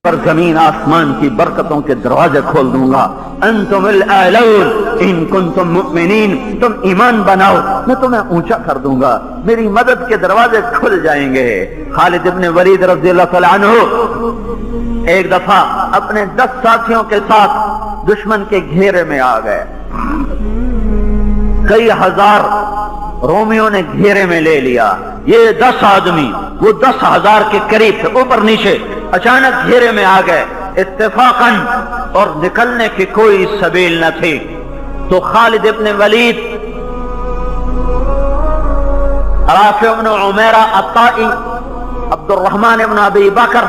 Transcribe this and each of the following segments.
پر زمین آسمان کی برکتوں کے دروازے کھول دوں گا. انتم الاعلون ان کنتم مؤمنین، تم ایمان بناؤ میں تمہیں اونچا کر دوں گا، میری مدد کے دروازے کھل جائیں گے. خالد ابن ولید رضی اللہ تعالیٰ عنہ ایک دفعہ اپنے 10 ساتھیوں کے ساتھ دشمن کے گھیرے میں آ گئے. کئی ہزار رومیوں نے گھیرے میں لے لیا. یہ 10 آدمی وہ 10,000 کے قریب تھے، اوپر نیچے اچانک گھیرے میں آ گئے اتفاقاً، اور نکلنے کی کوئی سبیل نہ تھی. تو خالد ابن ولید، رافع بن عمیرہ الطائی، عبد الرحمن ابن ابی بکر،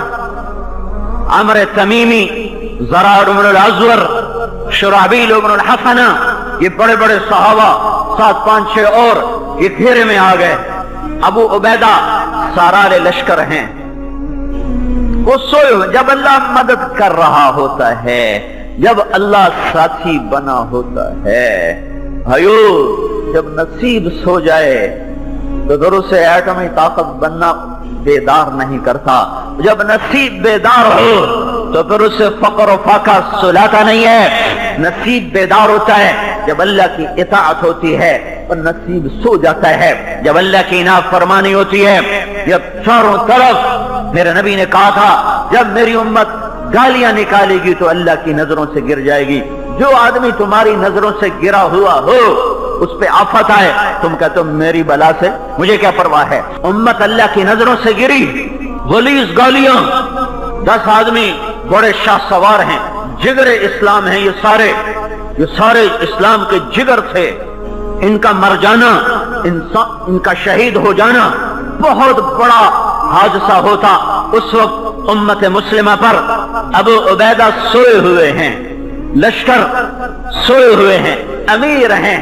عمرو تمیمی، زرار بن الازور، شرحبیل بن الحسنہ، یہ بڑے بڑے صحابہ 7 5 6 اور یہ گھیرے میں آ گئے. ابو عبیدہ سارار لشکر ہیں. وہ سوئے جب اللہ مدد کر رہا ہوتا ہے، جب اللہ ساتھی بنا ہوتا ہے. بھائیو جب نصیب سو جائے تو درو سے ایٹمی طاقت بننا بیدار نہیں کرتا. جب نصیب بیدار ہو تو پھر اسے فقر و فاقہ سلاتا نہیں ہے. نصیب بیدار ہوتا ہے جب اللہ کی اطاعت ہوتی ہے، اور نصیب سو جاتا ہے جب اللہ کی نافرمانی ہوتی ہے. جب چاروں طرف میرے نبی نے کہا تھا جب میری امت گالیاں نکالے گی تو اللہ کی نظروں سے گر جائے گی. جو آدمی تمہاری نظروں سے گرا ہوا ہو اس پہ آفت آئے، تم کہتے ہو میری بلا سے مجھے کیا پرواہ ہے. امت اللہ کی نظروں سے گری، غلیظ گالیاں. 10 آدمی بڑے شاہ سوار ہیں، جگر اسلام ہیں، یہ سارے اسلام کے جگر تھے. ان کا مر جانا، ان کا شہید ہو جانا بہت بڑا حادثہ ہوتا. اس وقت امت مسلمہ پر ابو عبیدہ سوئے ہوئے ہیں، لشکر سوئے ہوئے ہیں، امیر ہیں.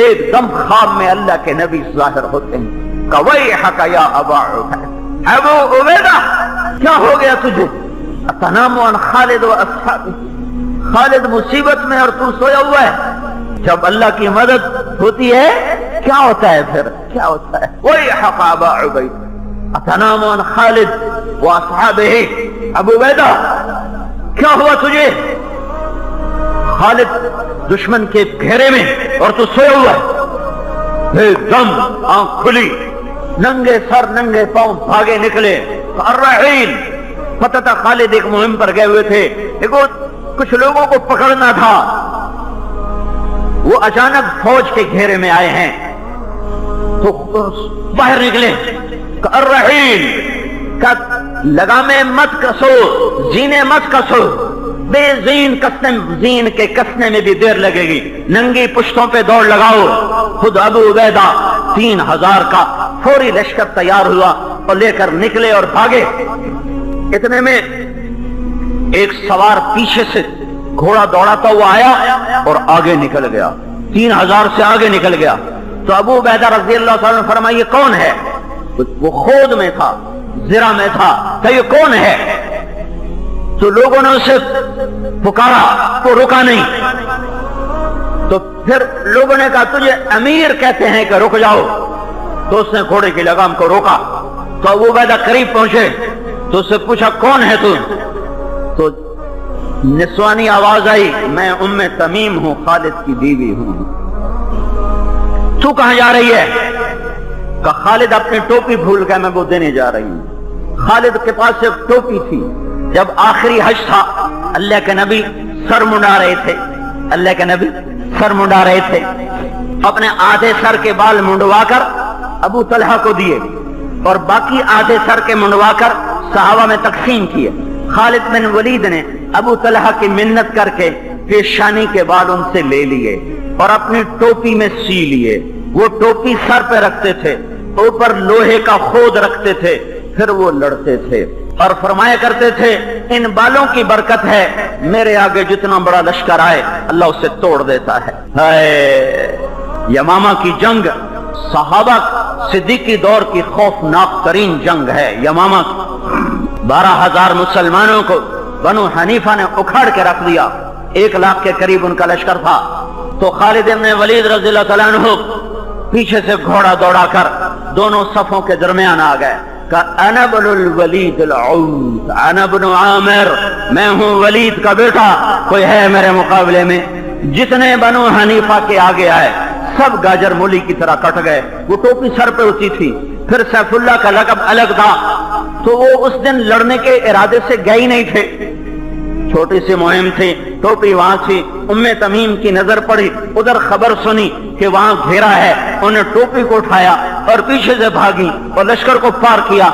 ایک دم خواب میں اللہ کے نبی ظاہر ہوتے ہیں. وَيْحَكَ يَا أَبَا عُبَيدَةَ، ابو عبیدہ کیا ہو گیا تجھے؟ أَتَنَامُ عَنْ خالد وَأَصْحَابِهِ، خالد مصیبت میں اور تو سویا ہوا ہے. جب اللہ کی مدد ہوتی ہے کیا ہوتا ہے پھر کیا ہوتا ہے؟ وَيْحَكَ أَبَا عُبَيدَةَ أَتَنَامُ عَنْ خالد وَأَصْحَابِهِ، ابو عبیدہ کیا ہوا تجھے؟ خالد دشمن کے گھیرے میں اور تو سویا ہوا ہے. ایک دم آنکھ کھلی، ننگے سر ننگے پاؤں بھاگے نکلے. الرحیل، پتہ تھا خالد ایک مہم پر گئے ہوئے تھے، دیکھو کچھ لوگوں کو پکڑنا تھا. وہ اچانک فوج کے گھیرے میں آئے ہیں تو باہر نکلے. الرحیل، لگامے مت کسو، زینے مت کسو، بے زین کسنے، زین کے کسنے میں بھی دیر لگے گی. ننگی پشتوں پہ دوڑ لگاؤ. خود ابو عبیدہ 3000 کا فوری لشکر تیار ہوا اور لے کر نکلے اور بھاگے. اتنے میں ایک سوار پیچھے سے گھوڑا دوڑاتا ہوا آیا اور آگے نکل گیا، 3000 سے آگے نکل گیا. تو ابو عبیدہ رضی اللہ تعالیٰ نے فرمایا یہ کون ہے؟ وہ خود میں تھا، زرہ میں تھا، کہ یہ کون ہے؟ تو لوگوں نے اسے پکارا، وہ رکا نہیں. تو پھر لوگوں نے کہا تجھے امیر کہتے ہیں کہ رک جاؤ. تو اس نے گھوڑے کی لگام کو روکا. تو ابو عبیدہ قریب پہنچے تو اس سے پوچھا کون ہے تو نسوانی آواز آئی، میں ام تمیم ہوں، خالد کی بیوی ہوں. تو کہاں جا رہی ہے؟ کہ خالد اپنی ٹوپی بھول گیا، میں وہ دینے جا رہی ہوں. خالد کے پاس ایک ٹوپی تھی. جب آخری حج تھا اللہ کے نبی سر منڈا رہے تھے، اللہ کے نبی سر منڈا رہے تھے. اپنے آدھے سر کے بال منڈوا کر ابو طلحہ کو دیے اور باقی آدھے سر کے منڈوا کر صحابہ میں تقسیم کیے. خالد بن ولید نے ابو طلحہ کی منت کر کے پیشانی کے بال ان سے لے لیے اور اپنی ٹوپی میں سی لیے. وہ ٹوپی سر پہ رکھتے تھے، اوپر لوہے کا خود رکھتے تھے، پھر وہ لڑتے تھے اور فرمایا کرتے تھے ان بالوں کی برکت ہے میرے آگے جتنا بڑا لشکر آئے اللہ اسے توڑ دیتا ہے. یمامہ کی جنگ صحابہ صدیقی دور کی خوفناک ترین جنگ ہے. یمامہ 12,000 مسلمانوں کو بنو حنیفہ نے اکھاڑ کے رکھ دیا. 1 لاکھ کے قریب ان کا لشکر تھا. تو خالد بن ولید رضی اللہ تعالیٰ عنہ پیچھے سے گھوڑا دوڑا کر دونوں صفوں کے درمیان آ گئے. کہ انا بن الولید العود انا بن عامر، میں ہوں ولید کا بیٹا، کوئی ہے میرے مقابلے میں؟ جتنے بنو حنیفہ کے آگے آئے سب گاجر مولی کی طرح کٹ گئے۔ وہ ٹوپی سر پہ ہوتی تھی، پھر سیف اللہ کا لقب الگ تھا، تو وہ اس دن لڑنے کے ارادے سے گئے ہی نہیں تھے۔ چھوٹی سی مہم تھی، ٹوپی وہاں تھی، ام تمیم کی نظر پڑی، ادھر خبر سنی کہ وہاں گھیرا ہے، انہیں ٹوپی کو اٹھایا اور پیچھے سے بھاگی اور لشکر کو پار کیا،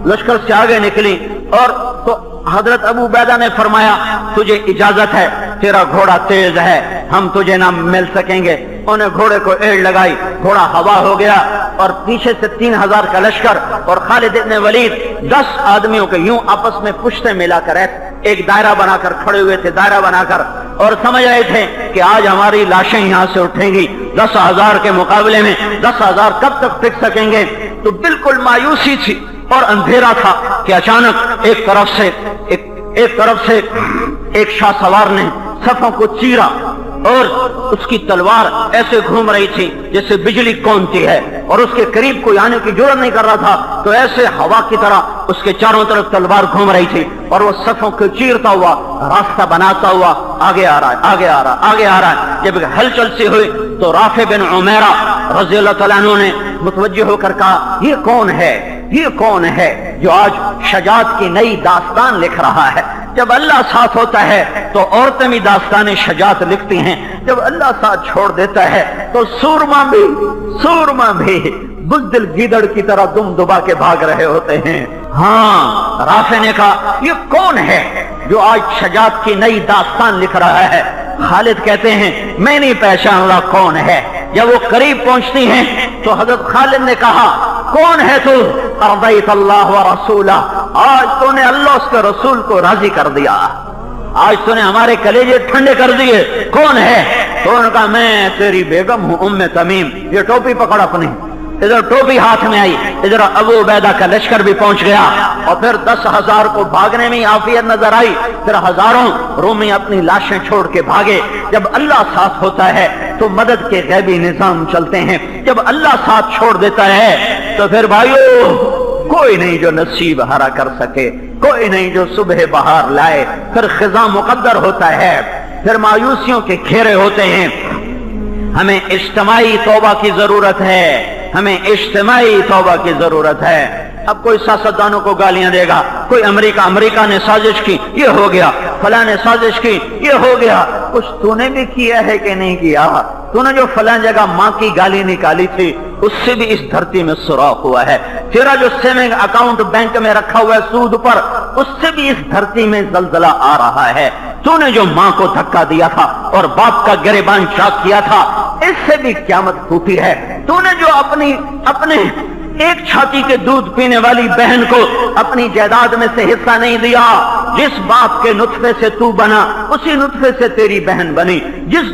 لشکر سے آگے نکلی۔ اور تو حضرت ابو عبیدہ نے فرمایا تجھے اجازت ہے، تیرا گھوڑا تیز ہے، ہم تجھے نہ مل سکیں گے۔ انہیں گھوڑے کو ایڑ لگائی، گھوڑا ہوا ہو گیا اور پیچھے سے 3000 کا لشکر اور خالد ابن ولید 10 آدمیوں کے یوں آپس میں پشتیں ملا کر ایک دائرہ بنا کر کھڑے ہوئے تھے، دائرہ بنا کر، اور سمجھ رہے تھے کہ آج ہماری لاشیں یہاں سے اٹھیں گی 10,000 کے مقابلے میں 10,000 کب تک ٹک سکیں گے؟ تو بالکل مایوسی تھی اور اندھیرا تھا کہ اچانک ایک طرف سے ایک شاہ سوار نے صفوں کو چیرا اور اس کی تلوار ایسے گھوم رہی تھی جیسے بجلی کونتی ہے، اور اس کے قریب کوئی آنے کی جرات نہیں کر رہا تھا، تو ایسے ہوا کی طرح اس کے چاروں طرف تلوار گھوم رہی تھی اور وہ صفوں کو چیرتا ہوا راستہ بناتا ہوا آگے آ رہا ہے، آگے آ رہا ہے۔ جب ہلچل سی ہوئی تو رافع بن عمیرہ رضی اللہ تعالیٰ عنہ نے متوجہ ہو کر کہا یہ کون ہے جو آج شجاعت کی نئی داستان لکھ رہا ہے؟ جب اللہ ساتھ ہوتا ہے تو عورتیں بھی داستان شجاعت لکھتی ہیں، جب اللہ ساتھ چھوڑ دیتا ہے تو سورما بھی بزدل گیدڑ کی طرح دم دبا کے بھاگ رہے ہوتے ہیں۔ ہاں، رافع نے کہا یہ کون ہے جو آج شجاعت کی نئی داستان لکھ رہا ہے؟ خالد کہتے ہیں میں نہیں پہچان رہا کون ہے۔ جب وہ قریب پہنچتی ہیں تو حضرت خالد نے کہا کون ہے تو؟ ارضیت اللہ و رسولہ، آج تو نے اللہ اس کے رسول کو راضی کر دیا، آج تو نے ہمارے کلیجے ٹھنڈے کر دیے۔ کون ہے؟ تو انہوں نے کہا میں تیری بیگم ہوں ام تمیم۔ یہ ٹوپی پکڑ اپنی، ادھر ٹوپی ہاتھ میں آئی، ادھر ابو عبیدہ کا لشکر بھی پہنچ گیا، اور پھر 10,000 کو بھاگنے میں عافیت نظر آئی، پھر ہزاروں رومی اپنی لاشیں چھوڑ کے بھاگے۔ جب اللہ ساتھ ہوتا ہے تو مدد کے غیبی نظام چلتے ہیں، جب اللہ ساتھ چھوڑ دیتا ہے تو پھر بھائیو کوئی نہیں جو نصیب ہرا کر سکے، کوئی نہیں جو صبح بہار لائے۔ پھر خزاں مقدر ہوتا ہے، پھر مایوسیوں کے گھیرے ہوتے ہیں۔ ہمیں اجتماعی توبہ کی ضرورت ہے، ہمیں اجتماعی توبہ کی ضرورت ہے۔ اب کوئی سیاستدانوں کو گالیاں دے گا، کوئی امریکہ نے سازش کی یہ ہو گیا، فلاں نے سازش کی یہ ہو گیا۔ کچھ تو نے بھی کیا ہے کہ نہیں کیا؟ تو نے جو فلاں جگہ ماں کی گالی نکالی تھی اس سے بھی اس دھرتی میں سوراخ ہوا ہے، تیرا جو سیونگ اکاؤنٹ بینک میں رکھا ہوا ہے سود پر اس سے بھی اس دھرتی میں زلزلہ آ رہا ہے۔ تو نے جو ماں کو دھکا دیا تھا اور باپ کا گریبان چاک کیا تھا اس سے بھی قیامت ٹوٹی ہے۔ تو نے جو اپنے ایک چھاتی کے دودھ پینے والی بہن کو اپنی جائیداد میں سے حصہ نہیں دیا، جس باپ کے نطفے سے تو بنا اسی نطفے سے تیری بہن بنی، جس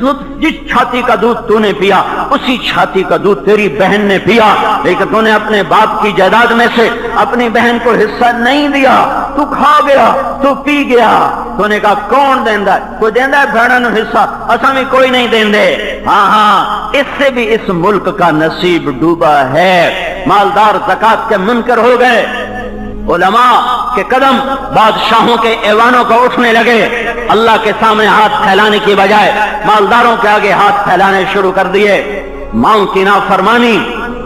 چھاتی کا دودھ تو نے پیا اسی چھاتی کا دودھ تیری بہن نے پیا، لیکن تو نے اپنے باپ کی جائیداد میں سے اپنی بہن کو حصہ نہیں دیا، تو کھا گیا، تو پی گیا۔ تو نے کہا کون دیندا ہے؟ کوئی دیندا ہے بھیڑاں نوں حصہ؟ اساں بھی کوئی نہیں دیندے۔ ہاں، اس سے بھی اس ملک کا نصیب ڈوبا ہے۔ مالدار زکات کے منکر ہو گئے، علماء کے قدم بادشاہوں کے ایوانوں کو اٹھنے لگے، اللہ کے سامنے ہاتھ پھیلانے کی بجائے مالداروں کے آگے ہاتھ پھیلانے شروع کر دیے۔ ماں کی نافرمانی،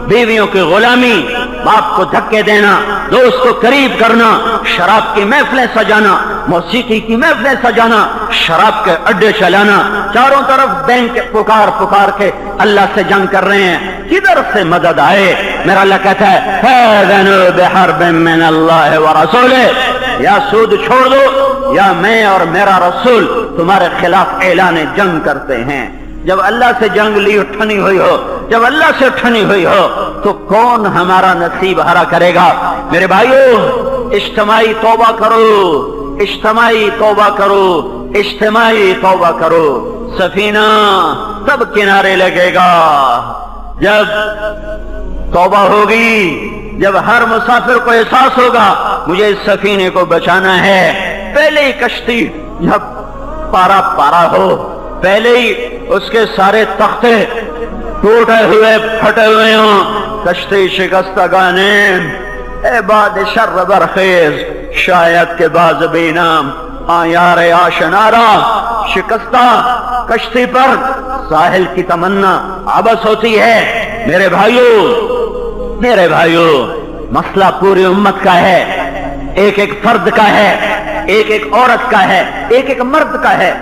بیویوں کی غلامی، باپ کو دھکے دینا، دوست کو قریب کرنا، شراب کی محفلیں سجانا، موسیقی کی محفلیں سجانا، شراب کے اڈے چلانا، چاروں طرف بینک پکار کے اللہ سے جنگ کر رہے ہیں۔ کدھر سے مدد آئے؟ میرا اللہ کہتا ہے فَأَذَنُوا بِحَرْبٍ مِّنَ اللَّهِ وَرَسُولِهِ، یا سود چھوڑ دو یا میں اور میرا رسول تمہارے خلاف اعلان جنگ کرتے ہیں۔ جب اللہ سے جنگ لی اٹھنی ہوئی ہو، جب اللہ سے اٹھنی ہوئی ہو تو کون ہمارا نصیب ہرا کرے گا؟ میرے بھائیو، اجتماعی توبہ کرو، اجتماعی توبہ کرو، اجتماعی توبہ کرو۔ سفینہ تب کنارے لگے گا جب توبہ ہوگی، جب ہر مسافر کو احساس ہوگا مجھے اس سفینے کو بچانا ہے۔ پہلے ہی کشتی جب پارا ہو، پہلے ہی اس کے سارے تختے ٹوٹے ہوئے پھٹے ہوئے ہوں، کشتی شکستگانے اے باد شر برخیز، شاید کے باز بے نام یار آشنارا، شکستہ کشتی پر ساحل کی تمنا عبث ہوتی ہے۔ میرے بھائیو، مسئلہ پوری امت کا ہے، ایک ایک فرد کا ہے، ایک ایک عورت کا ہے، ایک ایک مرد کا ہے۔